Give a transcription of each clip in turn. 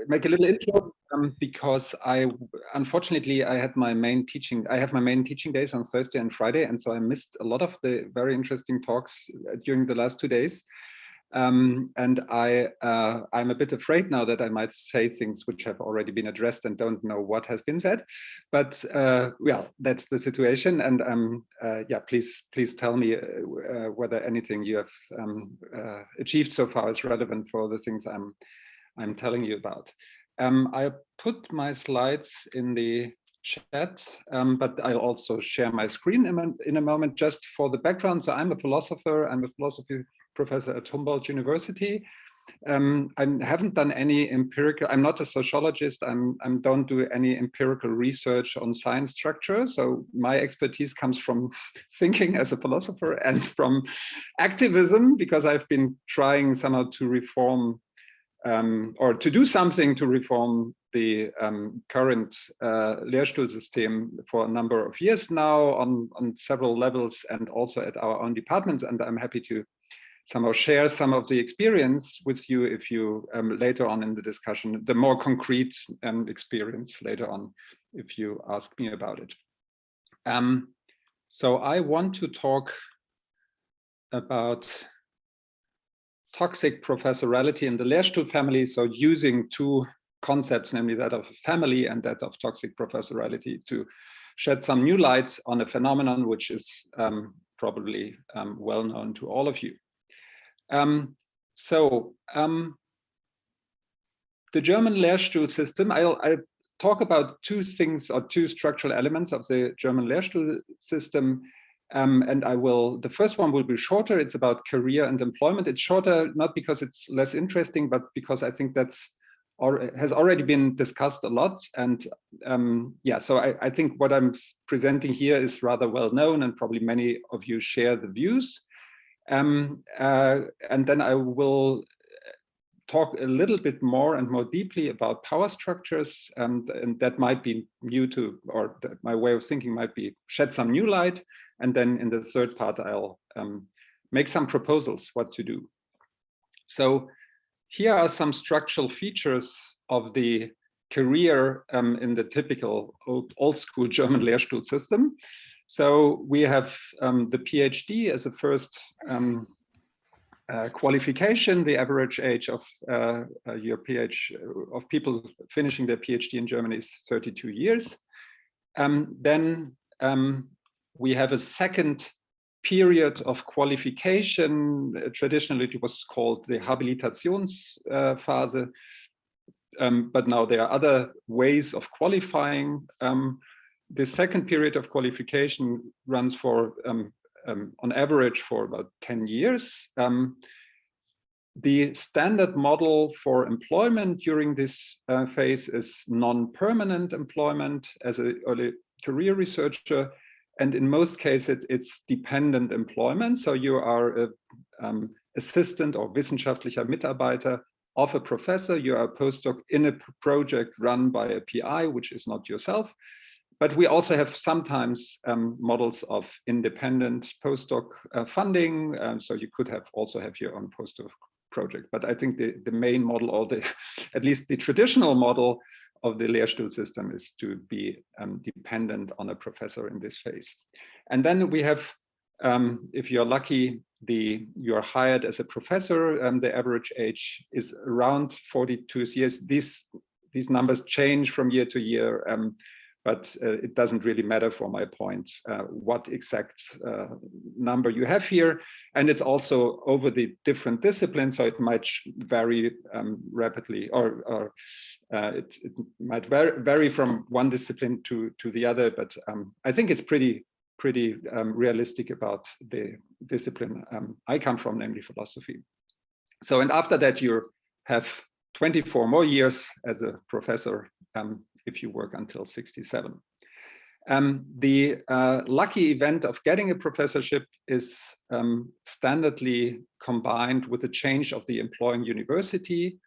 make a little intro because unfortunately I have my main teaching days on Thursday and Friday, and so I missed a lot of the very interesting talks during the last 2 days. And I'm a bit afraid now that I might say things which have already been addressed and don't know what has been said. But well, that's the situation. And yeah, please tell me whether anything you have achieved so far is relevant for the things I'm telling you about. I put my slides in the chat, but I'll also share my screen in a moment just for the background. So I'm a philosopher. I'm a philosophy professor at Humboldt University. I haven't done any empirical, I'm not a sociologist, I don't do any empirical research on science structure. So my expertise comes from thinking as a philosopher and from activism, because I've been trying somehow to reform or to do something to reform the current Lehrstuhlsystem for a number of years now on several levels and also at our own department. And I'm happy to somehow share some of the experience with you if you later on in the discussion, the more concrete experience later on, if you ask me about it. So I want to talk about toxic professorality in the Lehrstuhlfamily, so using two concepts, namely that of family and that of toxic professorality, to shed some new light on a phenomenon which is probably well known to all of you. The German Lehrstuhl system, I'll talk about two things or two structural elements of the German Lehrstuhl system. And the first one will be shorter. It's about career and employment. It's shorter, not because it's less interesting, but because I think has already been discussed a lot. And yeah, so I think what I'm presenting here is rather well known, and probably many of you share the views. And then I will talk a little bit more and more deeply about power structures, and that might be new to, or my way of thinking might be shed some new light. And then in the third part, I'll make some proposals what to do. So here are some structural features of the career in the typical old school German Lehrstuhl system. So we have the PhD as a first qualification. The average age of of people finishing their PhD in Germany is 32 years. Then we have a second period of qualification. Traditionally, it was called the Habilitationsphase, but now there are other ways of qualifying. The second period of qualification runs for on average for about 10 years. The standard model for employment during this phase is non-permanent employment as an early career researcher. And in most cases, it's dependent employment. So you are an assistant or wissenschaftlicher Mitarbeiter of a professor. You are a postdoc in a project run by a PI, which is not yourself. But we also have sometimes models of independent postdoc funding. So you could also have your own postdoc project. But I think the main model, or at least the traditional model of the Lehrstuhl system, is to be dependent on a professor in this phase. And then we have, if you're lucky, you're hired as a professor. The average age is around 42 years. These numbers change from year to year. But it doesn't really matter for my point what exact number you have here. And it's also over the different disciplines, so it might vary rapidly, or it might vary from one discipline to the other. But I think it's pretty realistic about the discipline I come from, namely philosophy. So, and after that, you have 24 more years as a professor if you work until 67. The lucky event of getting a professorship is standardly combined with a change of the employing university.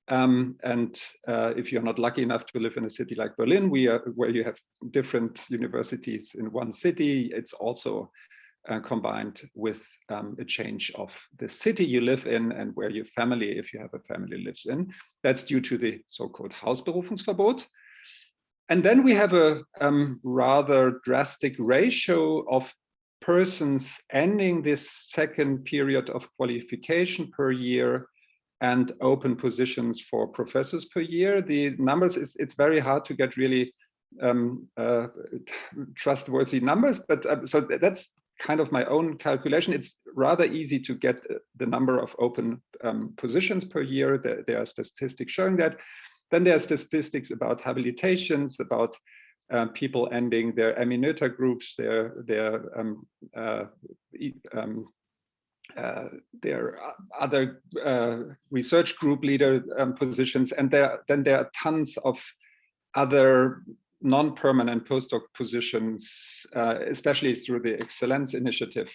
And if you're not lucky enough to live in a city like Berlin, where you have different universities in one city, it's also combined with a change of the city you live in and where your family, if you have a family, lives in. That's due to the so-called Hausberufungsverbot. And then we have a rather drastic ratio of persons ending this second period of qualification per year and open positions for professors per year. The numbers, it's very hard to get really trustworthy numbers, but so that's kind of my own calculation. It's rather easy to get the number of open positions per year. There are statistics showing that. Then there are statistics about habilitations, about people ending their Eminöter groups, their other research group leader positions, and then there are tons of other non-permanent postdoc positions, especially through the Excellence Initiative.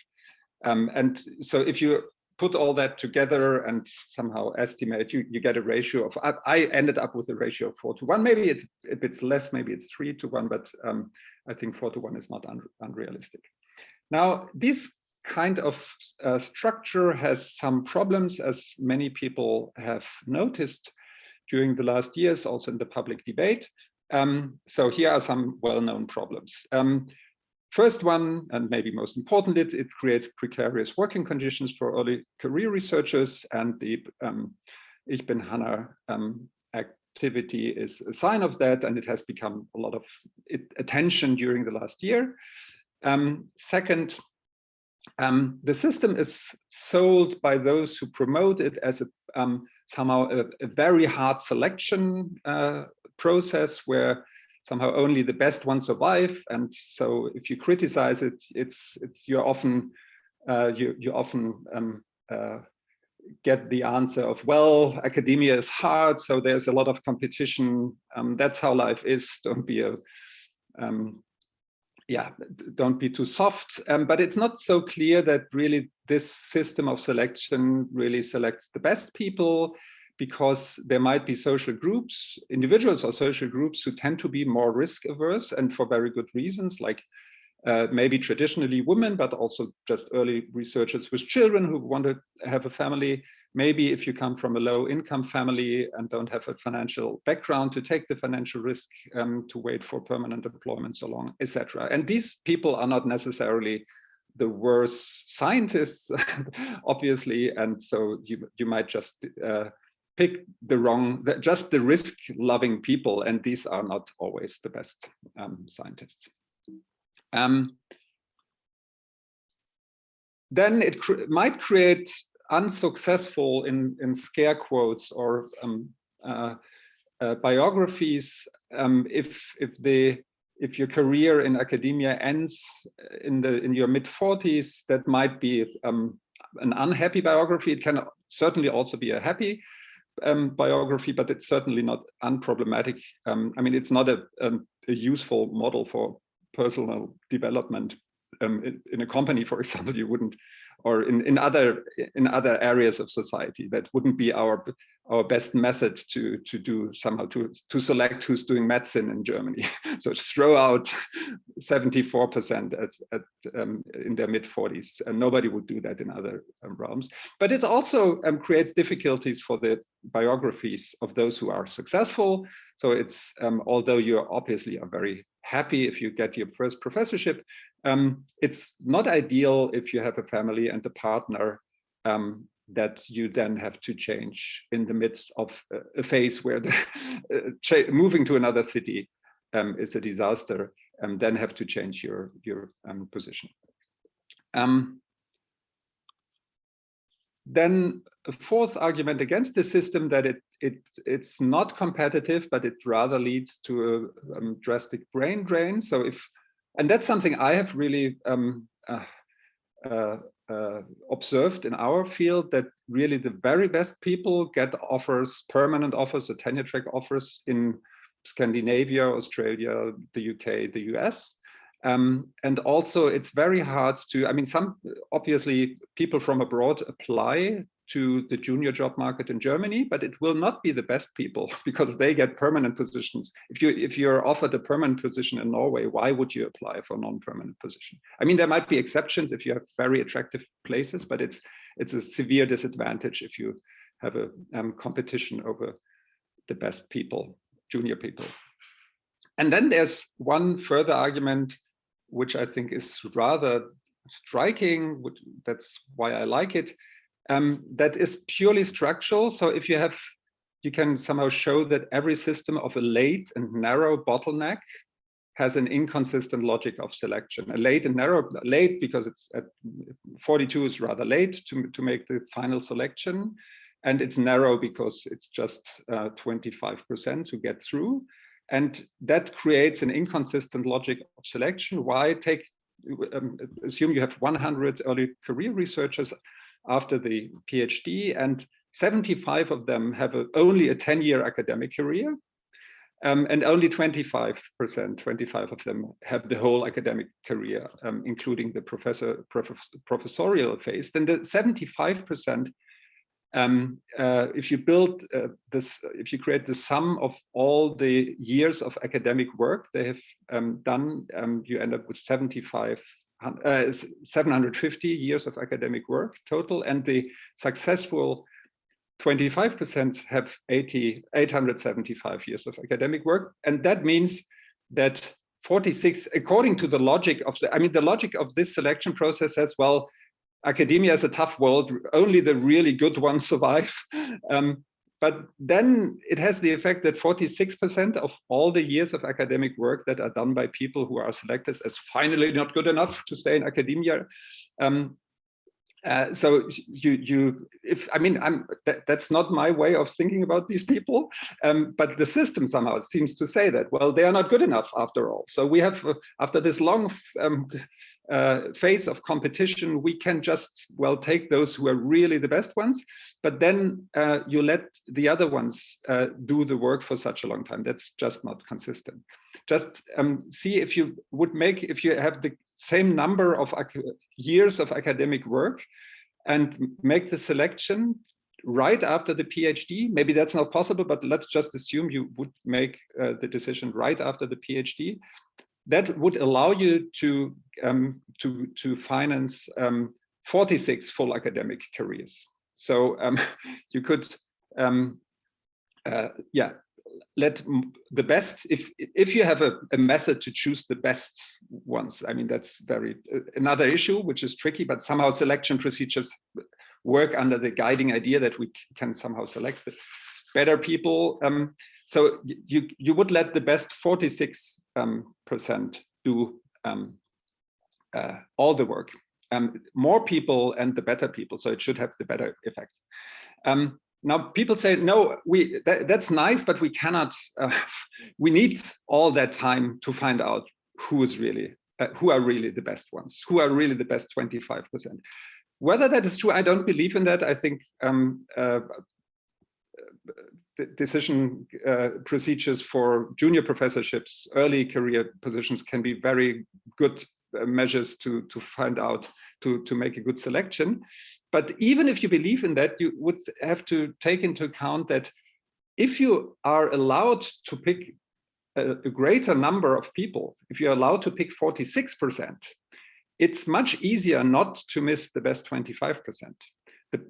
And so if you put all that together and somehow estimate, you get a ratio of, I ended up with a ratio of 4:1. Maybe it's a bit less, maybe it's 3:1, but I think 4:1 is not unrealistic. Now, this kind of structure has some problems, as many people have noticed during the last years, also in the public debate. So here are some well-known problems. First one, and maybe most important, it creates precarious working conditions for early career researchers, and the Ich bin Hanna activity is a sign of that, and it has become a lot of attention during the last year. Second, the system is sold by those who promote it as somehow a very hard selection process where somehow only the best ones survive, and so if you criticize it, you often get the answer of, well, academia is hard, so there's a lot of competition. That's how life is. Don't be too soft. But it's not so clear that really this system of selection really selects the best people, because there might be social groups, individuals or social groups, who tend to be more risk averse, and for very good reasons, like maybe traditionally women, but also just early researchers with children who want to have a family. Maybe if you come from a low income family and don't have a financial background to take the financial risk, to wait for permanent employment so long, etc. And these people are not necessarily the worst scientists, obviously, and so you might just pick just the risk-loving people, and these are not always the best scientists. Then it might create unsuccessful, in scare quotes, or biographies if your career in academia ends in your mid-40s. That might be an unhappy biography. It can certainly also be a happy biography, but it's certainly not unproblematic. I mean, it's not a useful model for personal development. In a company, for example, you wouldn't, or in other areas of society, that wouldn't be our best method to do somehow to select who's doing medicine in Germany. So throw out 74% in their mid-40s, and nobody would do that in other realms. But it also creates difficulties for the biographies of those who are successful. So it's although you obviously are very happy if you get your first professorship, it's not ideal if you have a family and a partner that you then have to change in the midst of a phase where moving to another city is a disaster, and then have to change your position. Then a fourth argument against the system, that it's not competitive, but it rather leads to a drastic brain drain. So and that's something I have really observed in our field, that really the very best people get offers, permanent offers, or tenure track offers in Scandinavia, Australia, the UK, the US. And also it's very hard to, I mean, some obviously people from abroad apply to the junior job market in Germany, but it will not be the best people because they get permanent positions. If you're offered a permanent position in Norway, why would you apply for a non-permanent position? I mean, there might be exceptions if you have very attractive places, but it's a severe disadvantage if you have a competition over the best people, junior people. And then there's one further argument, which I think is rather striking, that's why I like it, that is purely structural. So if you can somehow show that every system of a late and narrow bottleneck has an inconsistent logic of selection. A late and narrow, late because it's at 42 is rather late to make the final selection. And it's narrow because it's just 25% to get through. And that creates an inconsistent logic of selection. Why assume you have 100 early career researchers after the PhD, and 75 of them have only a 10-year academic career, and only 25% of them have the whole academic career, including the professorial phase. Then the 75%, if you build if you create the sum of all the years of academic work they have done, you end up with 750 years of academic work total, and the successful 25% have 875 years of academic work. And that means that 46, according to the logic of the logic of this selection process says, well, academia is a tough world, only the really good ones survive. But then it has the effect that 46% of all the years of academic work that are done by people who are selected as finally not good enough to stay in academia. So that's not my way of thinking about these people, but the system somehow seems to say that, well, they are not good enough after all. So we have, after this long phase of competition, we can just, well, take those who are really the best ones, but then you let the other ones do the work for such a long time. That's just not consistent. Just see if you have the same number of years of academic work and make the selection right after the PhD. Maybe that's not possible, but let's just assume you would make the decision right after the PhD. That would allow you to finance 46 full academic careers. So you could, let the best, if you have a method to choose the best ones. I mean, that's another issue, which is tricky, but somehow selection procedures work under the guiding idea that we can somehow select the better people. So you would let the best 46% do all the work, more people and the better people. So it should have the better effect. Now people say, no, that's nice, but we cannot. We need all that time to find out who are really the best ones, who are really the best 25%. Whether that is true, I don't believe in that. I think decision procedures for junior professorships, early career positions can be very good measures to find out, to make a good selection. But even if you believe in that, you would have to take into account that if you are allowed to pick a greater number of people, if you're allowed to pick 46%, it's much easier not to miss the best 25%.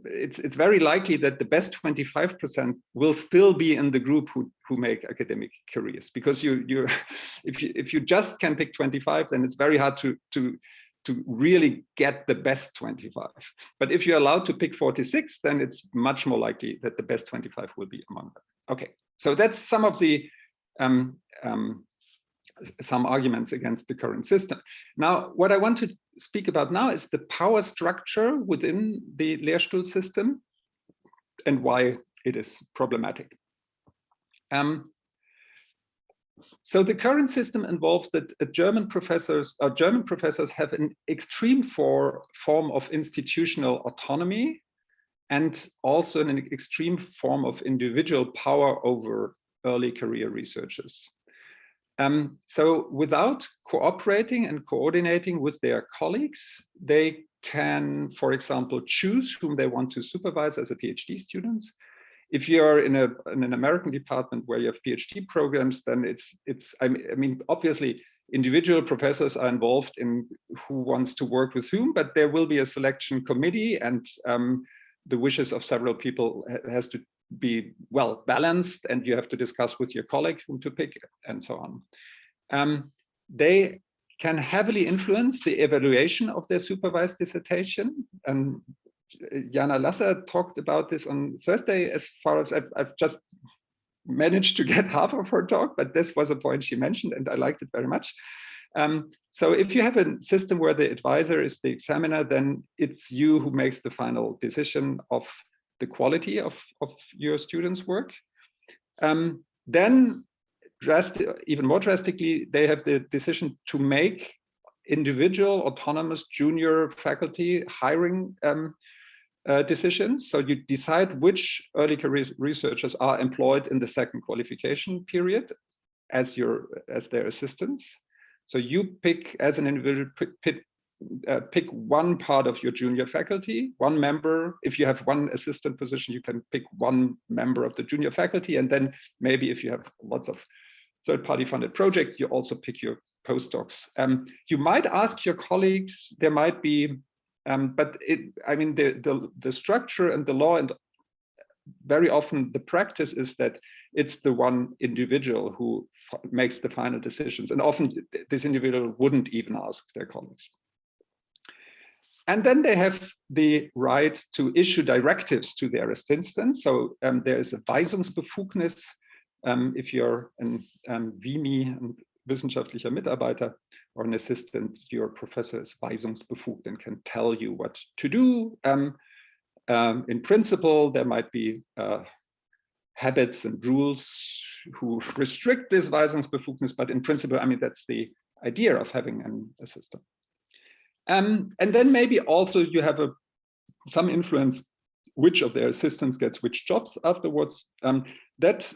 It's very likely that the best 25% will still be in the group who make academic careers, because if you just can pick 25, then it's very hard to really get the best 25. But if you're allowed to pick 46, then it's much more likely that the best 25 will be among them. Okay, so that's some of the some arguments against the current system. Now, what I want to speak about now is the power structure within the Lehrstuhl system and why it is problematic. So the current system involves that German professors have an extreme form of institutional autonomy and also an extreme form of individual power over early career researchers. So without cooperating and coordinating with their colleagues, they can, for example, choose whom they want to supervise as a PhD students. If you're in an American department where you have PhD programs, then I mean, obviously, individual professors are involved in who wants to work with whom, but there will be a selection committee, and the wishes of several people has to be well balanced, and you have to discuss with your colleague whom to pick, and so on. They can heavily influence the evaluation of their supervised dissertation. And Jana Lasser talked about this on Thursday. As far as I've just managed to get half of her talk, but this was a point she mentioned, and I liked it very much. So if you have a system where the advisor is the examiner, then it's you who makes the final decision of the quality of your students' work. Then even more drastically, they have the decision to make individual autonomous junior faculty hiring decisions. So you decide which early career researchers are employed in the second qualification period as their assistants. So you pick, as an individual, pick one part of your junior faculty, one member. If you have one assistant position, you can pick one member of the junior faculty, and then maybe if you have lots of third-party funded projects, you also pick your postdocs. You might ask your colleagues, there might be, but I mean, the structure and the law, and very often the practice is that it's the one individual who makes the final decisions. And often this individual wouldn't even ask their colleagues. And then they have the right to issue directives to their assistants. So there is a Weisungsbefugnis. If you're an VMI, ein wissenschaftlicher Mitarbeiter, or an assistant, your professor is weisungsbefugt and can tell you what to do. In principle, there might be habits and rules who restrict this Weisungsbefugnis, but in principle, I mean, that's the idea of having an assistant. And then maybe also you have some influence which of their assistants gets which jobs afterwards. That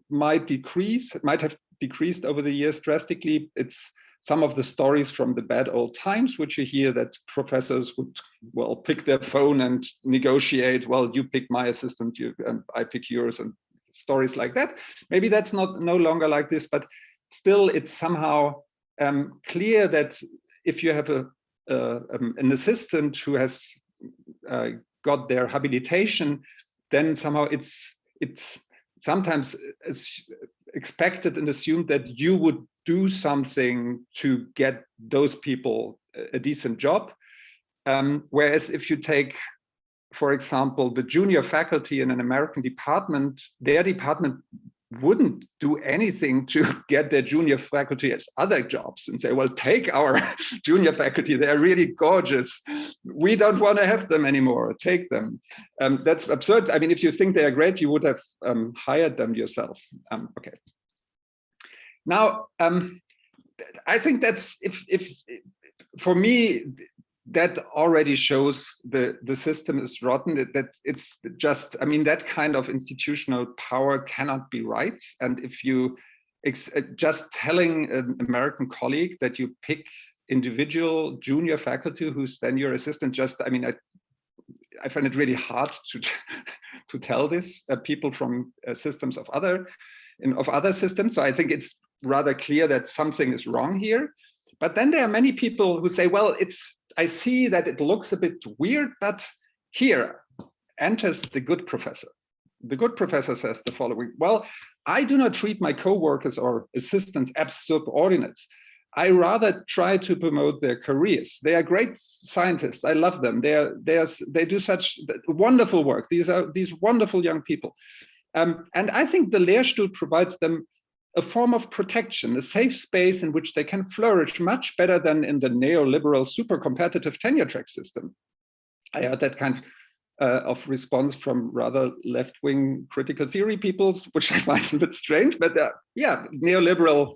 might have decreased over the years drastically. It's some of the stories from the bad old times, which you hear, that professors would, well, pick their phone and negotiate, well, you pick my assistant, I pick yours, and stories like that. Maybe that's no longer like this, but still it's somehow clear that if you have an assistant who has got their habilitation, then somehow it's sometimes expected and assumed that you would do something to get those people a decent job. Whereas if you take, for example, the junior faculty in an American department, their department wouldn't do anything to get their junior faculty as other jobs and say, well, take our junior faculty, they're really gorgeous. We don't want to have them anymore, take them. That's absurd. I mean, if you think they are great, you would have hired them yourself. Okay. Now, I think that's, if for me, that already shows the system is rotten, that it's just, I mean, that kind of institutional power cannot be right. And if you just telling an American colleague that you pick individual junior faculty who's then your assistant, just, I mean, I find it really hard to tell this people from systems of other systems. So I think it's rather clear that something is wrong here. But then there are many people who say, well, I see that it looks a bit weird, but here enters the good professor. The good professor says the following: well, I do not treat my co-workers or assistants as subordinates. I rather try to promote their careers. They are great scientists. I love them. They do such wonderful work. These are these wonderful young people. And I think the Lehrstuhl provides them a form of protection, a safe space in which they can flourish much better than in the neoliberal, super competitive tenure track system. I heard that kind of response from rather left-wing critical theory people, which I find a bit strange, but yeah, neoliberal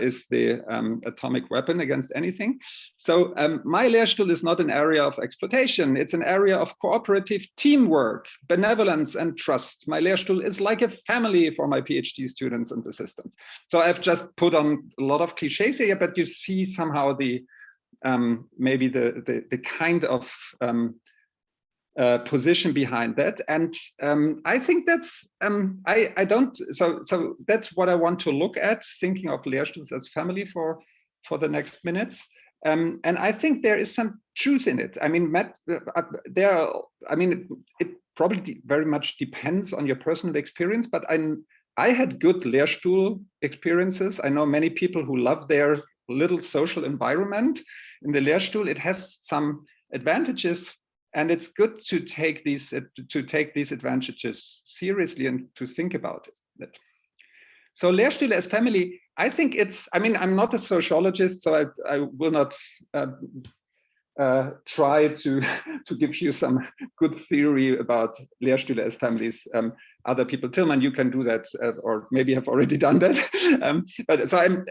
is the atomic weapon against anything. So my Lehrstuhl is not an area of exploitation. It's an area of cooperative teamwork, benevolence, and trust. My Lehrstuhl is like a family for my PhD students and assistants. So I've just put on a lot of cliches here, but you see somehow the maybe the kind of position behind that. And I think that's I don't so that's what I want to look at, thinking of Lehrstuhl as family for the next minutes. And I think there is some truth in it. I mean, it probably very much depends on your personal experience, but I had good Lehrstuhl experiences. I know many people who love their little social environment in the Lehrstuhl. It has some advantages, and it's good to take these advantages seriously and to think about it. So Lehrstühle as family, I think I'm not a sociologist, so I will not try to give you some good theory about Lehrstühle as families. Other people, Tillman, you can do that, or maybe have already done that. But so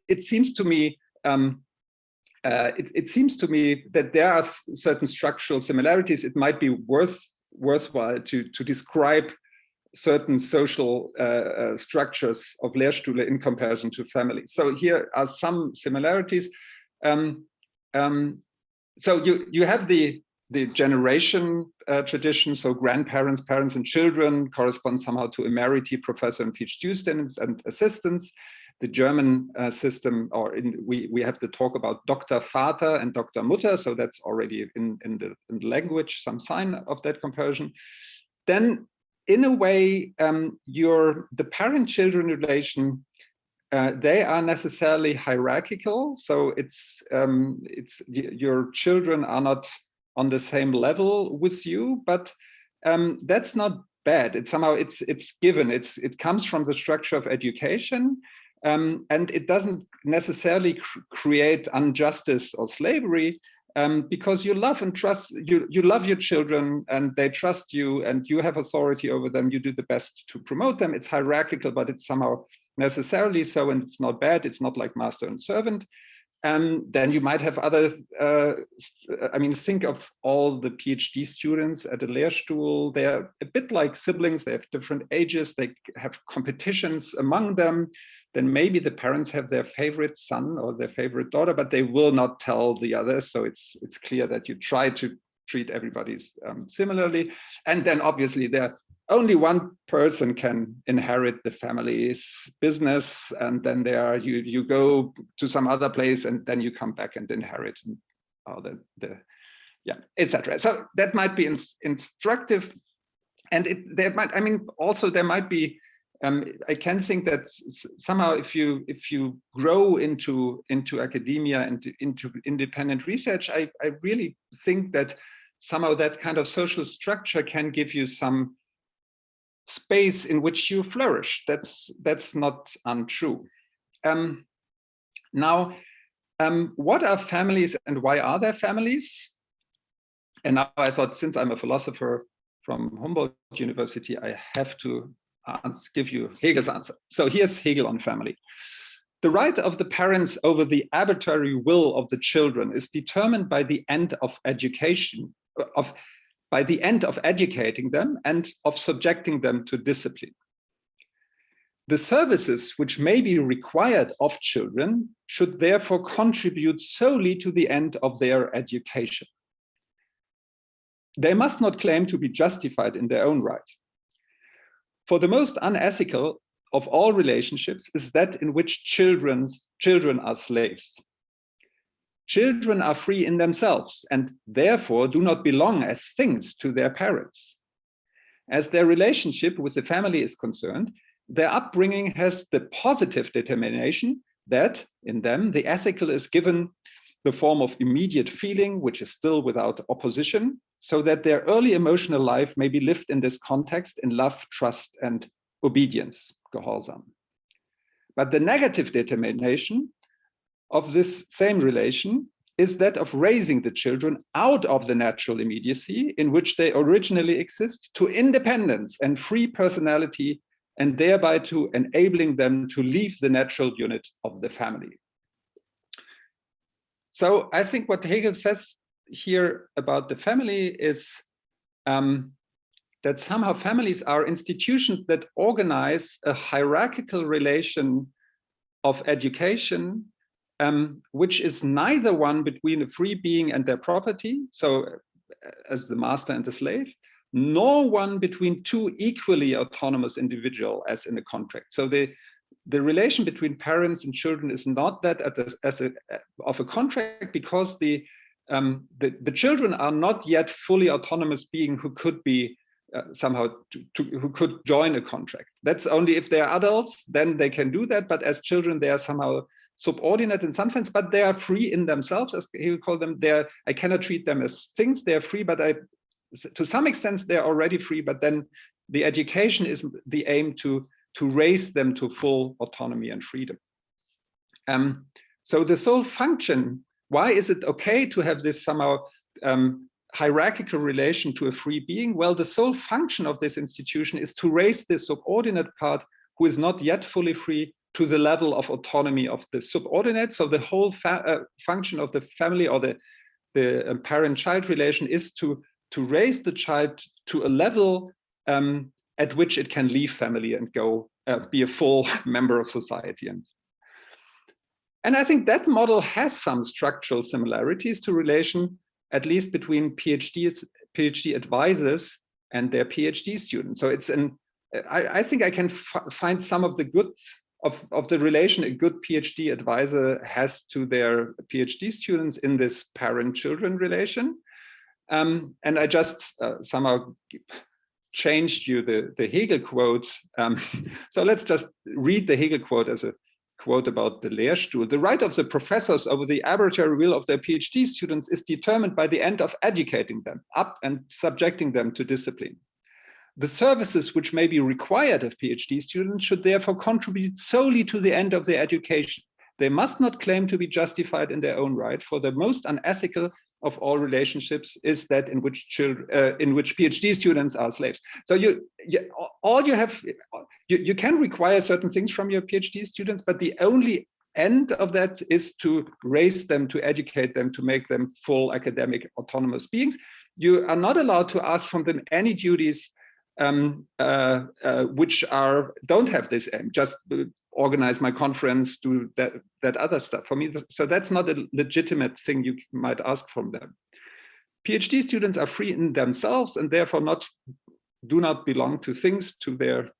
it seems to me that there are certain structural similarities. It might be worthwhile to describe certain social structures of Lehrstühle in comparison to family. So here are some similarities. So you have the generation tradition. So grandparents, parents, and children correspond somehow to emeriti, professor, and PhD students and assistants. The German system, we have the talk about Dr. Vater and Dr. Mutter. So that's already in the language, some sign of that comparison. Then, in a way, the parent-children relation, they are necessarily hierarchical. So it's your children are not on the same level with you, but that's not bad. It's given. It comes from the structure of education, and it doesn't necessarily create injustice or slavery. Because you love and trust, you love your children and they trust you and you have authority over them, you do the best to promote them. It's hierarchical, but it's somehow necessarily so, and it's not bad. It's not like master and servant. And then you might have other, think of all the PhD students at a Lehrstuhl. They're a bit like siblings. They have different ages. They have competitions among them. Then maybe the parents have their favorite son or their favorite daughter, but they will not tell the others. So it's clear that you try to treat everybody similarly. And then obviously only one person can inherit the family's business, and then you go to some other place, and then you come back and inherit, etc. So that might be instructive, and there might be. I can think that somehow, if you grow into academia and into independent research, I really think that somehow that kind of social structure can give you some space in which you flourish. That's not untrue. Now, what are families and why are there families? And now I thought, since I'm a philosopher from Humboldt University, I have to give you Hegel's answer. So here's Hegel on family. The right of the parents over the arbitrary will of the children is determined by the end of education, by the end of educating them and of subjecting them to discipline. The services which may be required of children should therefore contribute solely to the end of their education. They must not claim to be justified in their own right. For the most unethical of all relationships is that in which children are slaves. Children are free in themselves and therefore do not belong as things to their parents. As their relationship with the family is concerned, their upbringing has the positive determination that in them the ethical is given the form of immediate feeling, which is still without opposition, so that their early emotional life may be lived in this context in love, trust, and obedience, Gehorsam. But the negative determination of this same relation is that of raising the children out of the natural immediacy in which they originally exist to independence and free personality, and thereby to enabling them to leave the natural unit of the family. So I think what Hegel says here about the family is that somehow families are institutions that organize a hierarchical relation of education which is neither one between a free being and their property, so as the master and the slave, nor one between two equally autonomous individuals as in a contract. So the relation between parents and children is not that of a contract, because the children are not yet fully autonomous beings who could be somehow who could join a contract. That's only if they're adults, then they can do that. But as children, they are somehow subordinate in some sense, but they are free in themselves, as he would call them. I cannot treat them as things. They're free, but to some extent they're already free. But then the education is the aim to raise them to full autonomy and freedom. So the sole function, why is it okay to have this somehow hierarchical relation to a free being? Well, the sole function of this institution is to raise the subordinate part, who is not yet fully free, to the level of autonomy of the subordinate. So the whole function of the family, or the parent-child relation, is to raise the child to a level at which it can leave family and go be a full member of society. And I think that model has some structural similarities to relation, at least between PhD advisors and their PhD students. So it's I think I can find some of the goods of the relation a good PhD advisor has to their PhD students in this parent-children relation. And I just somehow changed you the Hegel quote. So let's just read the Hegel quote as a quote about the Lehrstuhl. The right of the professors over the arbitrary will of their PhD students is determined by the end of educating them up and subjecting them to discipline. The services which may be required of PhD students should therefore contribute solely to the end of their education. They must not claim to be justified in their own right, for the most unethical of all relationships is that in which PhD students are slaves. So you can require certain things from your PhD students, but the only end of that is to raise them, to educate them, to make them full academic autonomous beings. You are not allowed to ask from them any duties which don't have this aim. Just organize my conference, do that other stuff for me. So that's not a legitimate thing you might ask from them. PhD students are free in themselves and therefore do not belong to things to their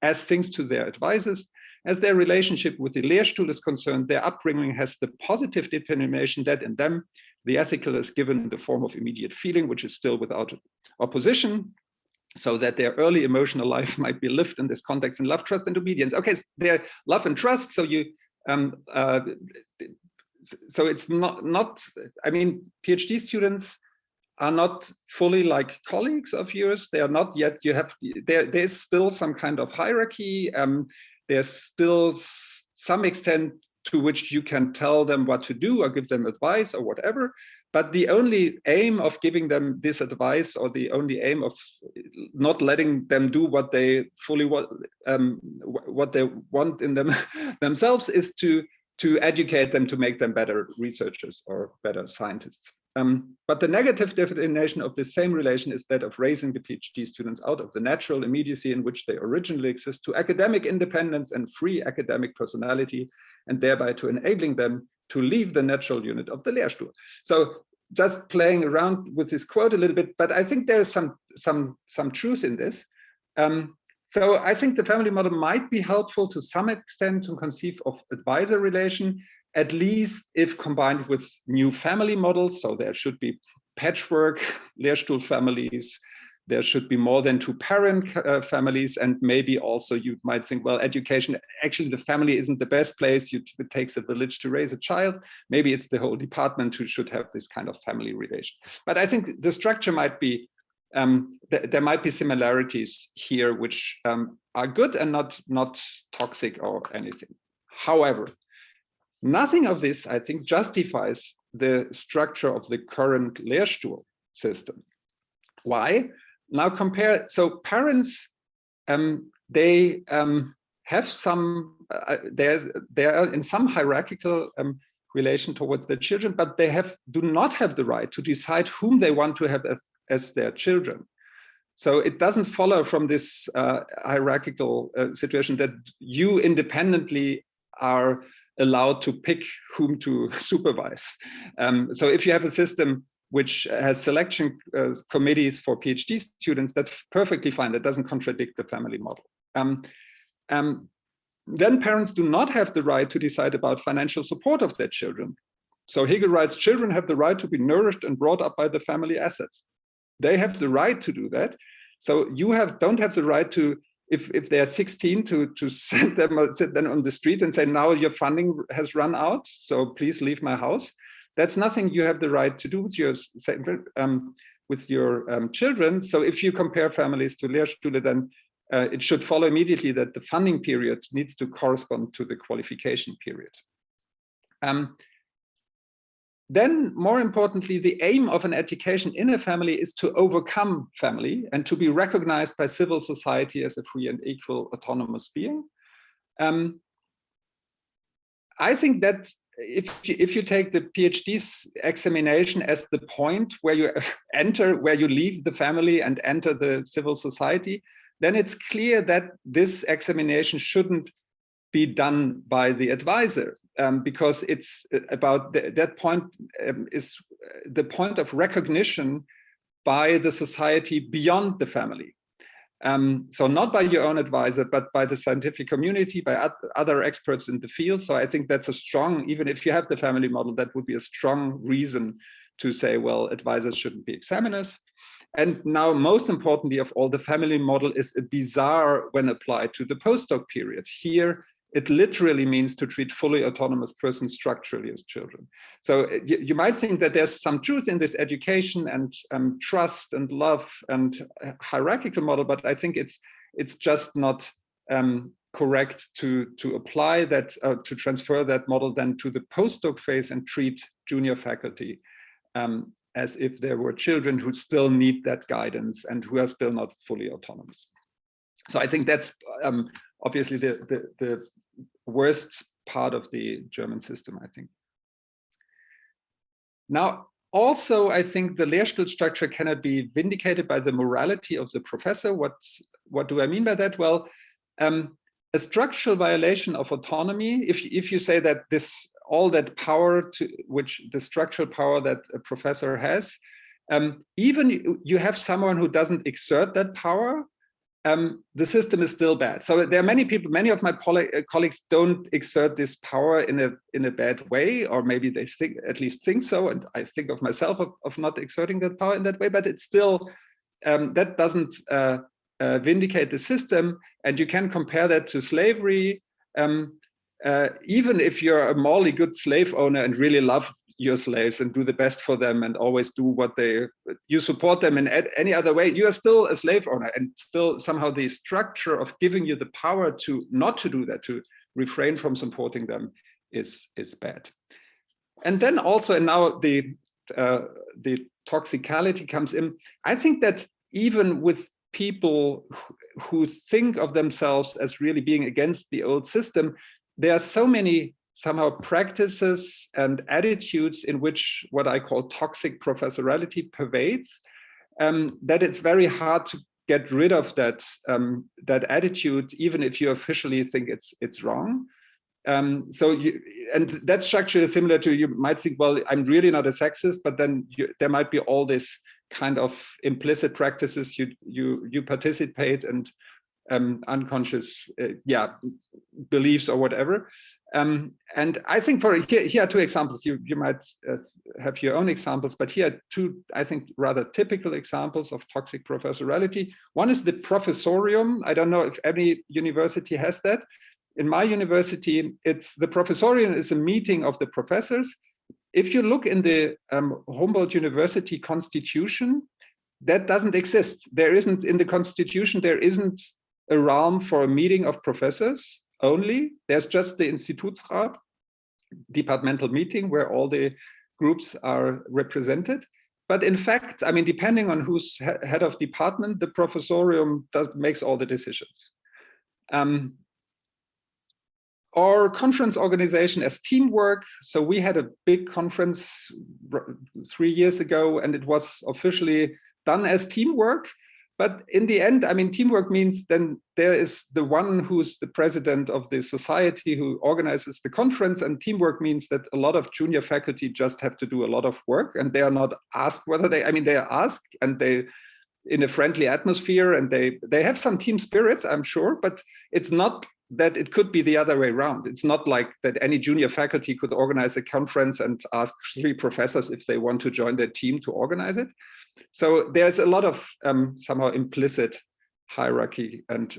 advisors. As their relationship with the Lehrstuhl is concerned, their upbringing has the positive determination that in them the ethical is given the form of immediate feeling, which is still without opposition, so that their early emotional life might be lived in this context in love, trust, and obedience. Okay, they're love and trust. So so it's not. I mean, PhD students are not fully like colleagues of yours. They are not yet. There's still some kind of hierarchy. There's still some extent to which you can tell them what to do or give them advice or whatever. But the only aim of giving them this advice, or the only aim of not letting them do what they fully want, what they want in themselves, is to educate them, to make them better researchers or better scientists. But the negative definition of the same relation is that of raising the PhD students out of the natural immediacy in which they originally exist to academic independence and free academic personality, and thereby to enabling them to leave the natural unit of the Lehrstuhl. So just playing around with this quote a little bit, but I think there's some truth in this. So I think the family model might be helpful to some extent to conceive of advisor relation, at least if combined with new family models. So there should be patchwork Lehrstuhl families. There should be more than two parent families, and maybe also you might think, well, education, actually the family isn't the best place. It takes a village to raise a child. Maybe it's the whole department who should have this kind of family relation. But I think the structure might be, there might be similarities here which are good and not toxic or anything. However, nothing of this, I think, justifies the structure of the current Lehrstuhl system. Why? Now compare, so parents, they have some, they are in some hierarchical relation towards their children, but they do not have the right to decide whom they want to have as their children. So it doesn't follow from this hierarchical situation that you independently are allowed to pick whom to supervise. So if you have a system which has selection committees for PhD students, that's perfectly fine. That doesn't contradict the family model. Then parents do not have the right to decide about financial support of their children. So Hegel writes, children have the right to be nourished and brought up by the family assets. They have the right to do that. So you don't have the right to, if they're 16, to sit them on the street and say, now your funding has run out, so please leave my house. That's nothing you have the right to do with your children. So if you compare families to Lehrstühle, then it should follow immediately that the funding period needs to correspond to the qualification period. Then, more importantly, the aim of an education in a family is to overcome family and to be recognized by civil society as a free and equal autonomous being. I think that if you take the PhD's examination as the point where you enter, where you leave the family and enter the civil society, then it's clear that this examination shouldn't be done by the advisor, because it's about that point is the point of recognition by the society beyond the family. So not by your own advisor, but by the scientific community, by other experts in the field. So I think that's a strong, even if you have the family model, that would be a strong reason to say, well, advisors shouldn't be examiners. And now, most importantly of all, the family model is bizarre when applied to the postdoc period. Here, it literally means to treat fully autonomous persons structurally as children. So you might think that there's some truth in this education and trust and love and hierarchical model, but I think it's just not correct to apply that, to transfer that model then to the postdoc phase and treat junior faculty as if there were children who still need that guidance and who are still not fully autonomous. So I think that's obviously the worst part of the German system, I think. Now, also, I think the Lehrstuhl structure cannot be vindicated by the morality of the professor. What do I mean by that? Well, a structural violation of autonomy, if you say that all that power which the structural power that a professor has, even you have someone who doesn't exert that power, the system is still bad. So there are many people, many of my colleagues don't exert this power in a bad way, or maybe they at least think so. And I think of myself of not exerting that power in that way, but it's still, that doesn't vindicate the system. And you can compare that to slavery. Even if you're a morally good slave owner and really love your slaves and do the best for them and always do what you support them in any other way, you are still a slave owner, and still somehow the structure of giving you the power to not to do that, to refrain from supporting them, is bad. And then also, and now the toxicality comes in. I think that even with people who think of themselves as really being against the old system, there are so many somehow practices and attitudes in which what I call toxic professorality pervades, that it's very hard to get rid of that attitude, even if you officially think it's wrong. And that structure is similar to, you might think, well, I'm really not a sexist, but then there might be all this kind of implicit practices you participate and unconscious beliefs or whatever. And I think here are two examples. You might have your own examples, but here are two, I think, rather typical examples of toxic professorality. One is the professorium. I don't know if any university has that. In my university, the professorium is a meeting of the professors. If you look in the Humboldt University Constitution, that doesn't exist. There isn't, in the Constitution, there isn't a realm for a meeting of professors only. There's just the Institutsrat, departmental meeting, where all the groups are represented. But in fact, I mean, depending on who's head of department, the professorium makes all the decisions. Or conference organization as teamwork. So we had a big conference 3 years ago, and it was officially done as teamwork. But in the end, I mean, teamwork means then there is the one who's the president of the society who organizes the conference, and teamwork means that a lot of junior faculty just have to do a lot of work, and they are not asked whether they, I mean, they are asked, and they in a friendly atmosphere, and they have some team spirit, I'm sure, but it's not that it could be the other way around. It's not like that any junior faculty could organize a conference and ask 3 professors if they want to join their team to organize it. So there's a lot of somehow implicit hierarchy and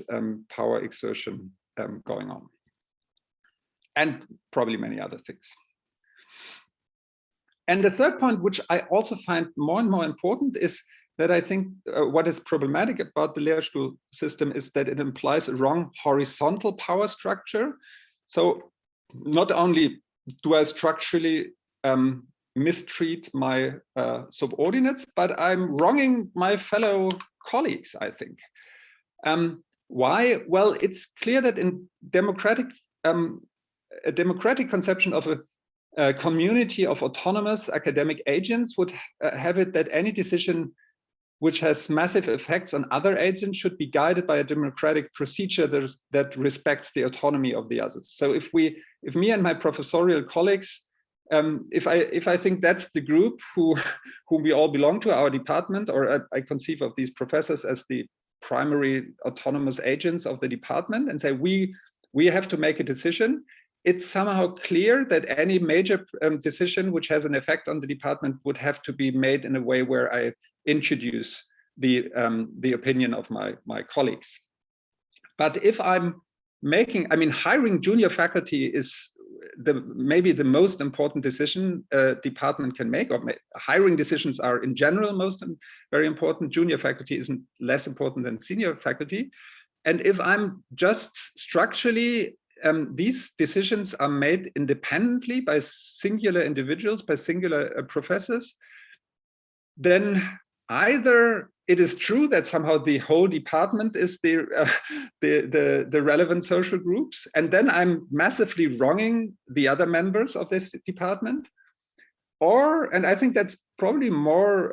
power exertion going on, and probably many other things. And the third point, which I also find more and more important, is that I think what is problematic about the Lehrstuhl system is that it implies a wrong horizontal power structure. So not only do I structurally mistreat my subordinates, but I'm wronging my fellow colleagues, I think. Why? Well, it's clear that in a democratic conception of a community of autonomous academic agents would have it that any decision which has massive effects on other agents should be guided by a democratic procedure that respects the autonomy of the others. So if me and my professorial colleagues, if I think that's the group whom we all belong to, our department, or I conceive of these professors as the primary autonomous agents of the department, and say we have to make a decision, it's somehow clear that any major decision which has an effect on the department would have to be made in a way where I introduce the opinion of my colleagues. But if I'm making, I mean, hiring junior faculty is maybe the most important decision a department can make, or hiring decisions are in general very important. Junior faculty isn't less important than senior faculty. And if I'm just structurally, these decisions are made independently by singular individuals, by singular professors, then either it is true that somehow the whole department is the relevant social groups, and then I'm massively wronging the other members of this department, or, and I think that's probably more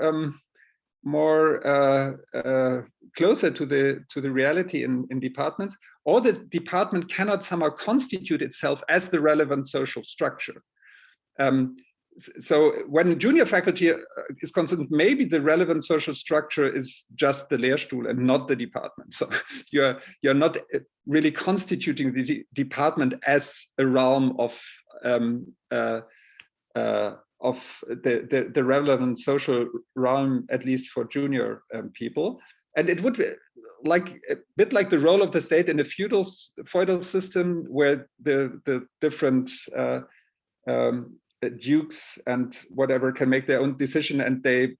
closer to the reality in departments, or the department cannot somehow constitute itself as the relevant social structure. So when junior faculty is concerned, maybe the relevant social structure is just the Lehrstuhl and not the department. So you're not really constituting the department as a realm of the relevant social realm, at least for junior people. And it would be like a bit like the role of the state in a feudal system, where the different dukes and whatever can make their own decision, and they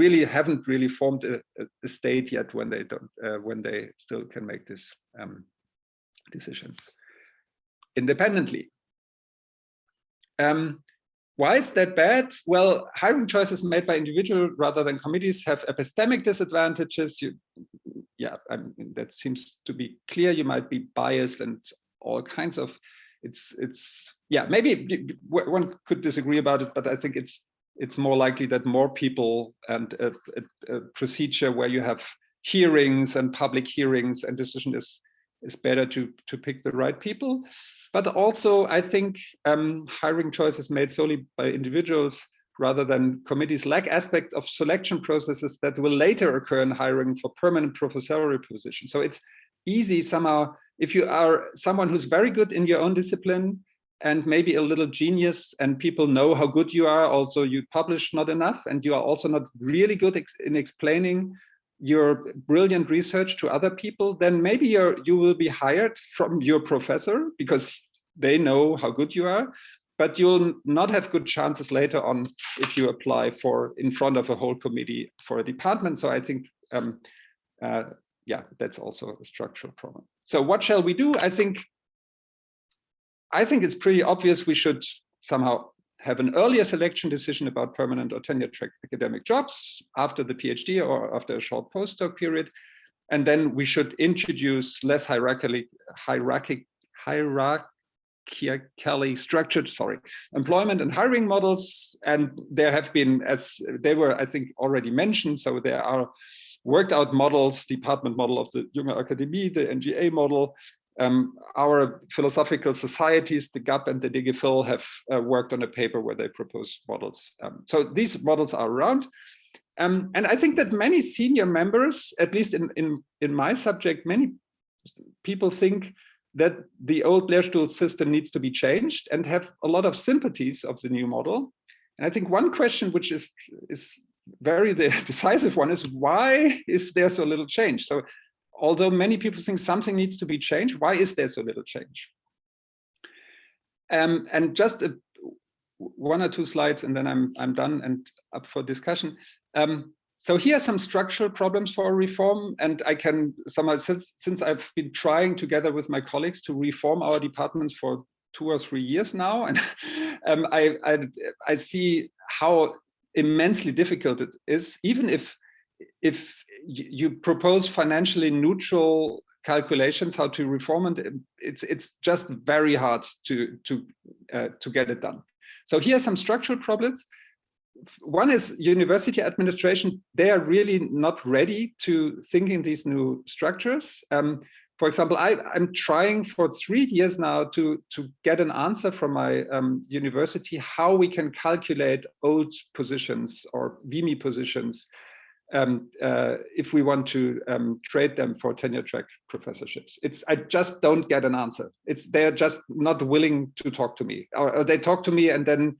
really haven't really formed a state yet when they still can make these decisions independently. Why is that bad? Well, hiring choices made by individuals rather than committees have epistemic disadvantages. That seems to be clear. You might be biased and all kinds of. Maybe one could disagree about it, but I think it's more likely that more people and a procedure where you have hearings and public hearings and decision is better to pick the right people. But also, I think hiring choices made solely by individuals rather than committees lack aspects of selection processes that will later occur in hiring for permanent professorial positions. So it's easy somehow, if you are someone who's very good in your own discipline and maybe a little genius, and people know how good you are, also you publish not enough, and you are also not really good in explaining your brilliant research to other people, then maybe you will be hired from your professor because they know how good you are, but you'll not have good chances later on if you apply in front of a whole committee for a department. So I think, that's also a structural problem. So what shall we do? I think it's pretty obvious we should somehow have an earlier selection decision about permanent or tenure track academic jobs after the PhD or after a short postdoc period. And then we should introduce less hierarchically structured employment and hiring models. And there have been, as they were, I think, already mentioned, so there are worked out models, department model of the Junge Akademie, the NGA model. Our philosophical societies, the GAP and the DGFIL, have worked on a paper where they propose models. So these models are around. And I think that many senior members, at least in my subject, many people think that the old Lehrstuhl system needs to be changed and have a lot of sympathies of the new model. And I think one question which is very the decisive one is, why is there so little change? So although many people think something needs to be changed, why is there so little change? And just one or two slides, and then I'm done and up for discussion. So here are some structural problems for reform, and I can somehow, since I've been trying together with my colleagues to reform our departments for 2 or 3 years now, and I see how immensely difficult it is, even if you propose financially neutral calculations how to reform, and it's just very hard to get it done. So here are some structural problems. One is university administration. They are really not ready to think in these new structures. For example, I'm trying for 3 years now to get an answer from my university how we can calculate old positions or VMI positions if we want to trade them for tenure-track professorships. I just don't get an answer. They're just not willing to talk to me, or they talk to me and then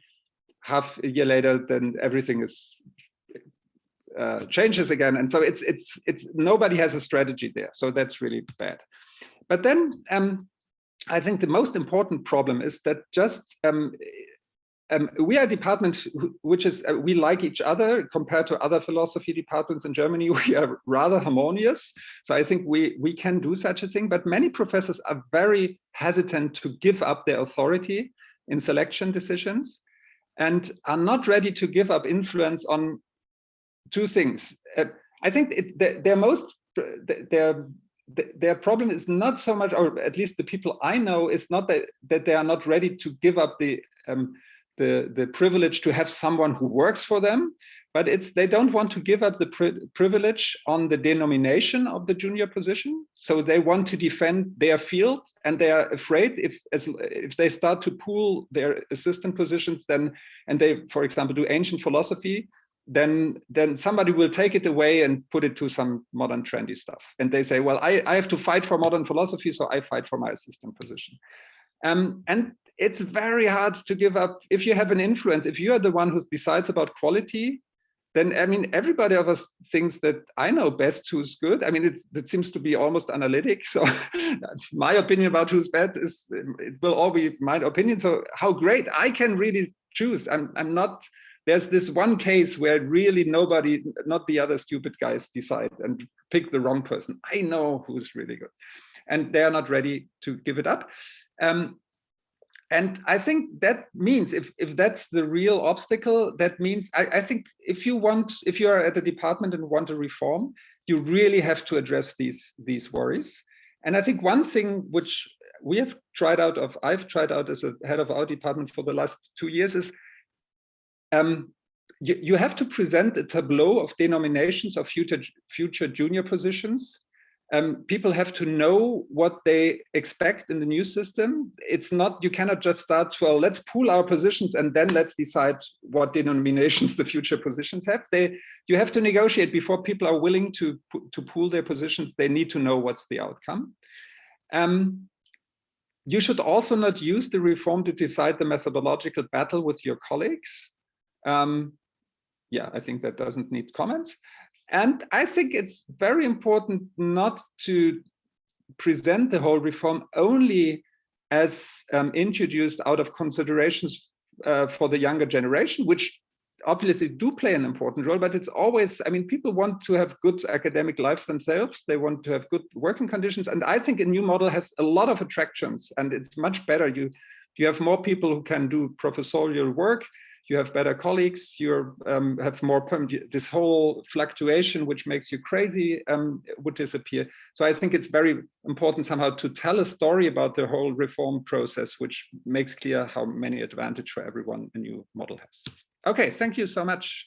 half a year later, then everything is changes again, and so it's nobody has a strategy there. So that's really bad. But then I think the most important problem is that just we are a department which is we like each other compared to other philosophy departments in Germany. We are rather harmonious, so I think we can do such a thing. But many professors are very hesitant to give up their authority in selection decisions, and are not ready to give up influence on two things. I think their problem is not so much, or at least the people I know, is not that they are not ready to give up the privilege to have someone who works for them, but they don't want to give up the privilege on the denomination of the junior position. So they want to defend their field, and they are afraid if they start to pool their assistant positions, then, and they, for example, do ancient philosophy, then somebody will take it away and put it to some modern trendy stuff. And they say, well, I have to fight for modern philosophy, so I fight for my assistant position. And it's very hard to give up if you have an influence. If you are the one who decides about quality, then, I mean, everybody of us thinks that I know best who's good. I mean, it seems to be almost analytic. So my opinion about who's bad it will all be my opinion. So how great, I can really choose. I'm not, there's this one case where really nobody, not the other stupid guys, decide and pick the wrong person. I know who's really good. And they're not ready to give it up. And I think that means if that's the real obstacle, that means I think if you are at a department and want to reform, you really have to address these worries. And I think one thing which I've tried out as a head of our department for the last 2 years is you have to present a tableau of denominations of future junior positions. People have to know what they expect in the new system. It's not, you cannot just start, well, let's pool our positions and then let's decide what denominations the future positions have. You have to negotiate before people are willing to pool their positions. They need to know what's the outcome. You should also not use the reform to decide the methodological battle with your colleagues. Yeah, I think that doesn't need comments. And I think it's very important not to present the whole reform only as introduced out of considerations for the younger generation, which obviously do play an important role, but it's always, I mean, people want to have good academic lives themselves. They want to have good working conditions. And I think a new model has a lot of attractions, and it's much better. You have more people who can do professorial work. You have better colleagues, you have more, this whole fluctuation, which makes you crazy, would disappear. So I think it's very important somehow to tell a story about the whole reform process, which makes clear how many advantages for everyone a new model has. Okay, thank you so much.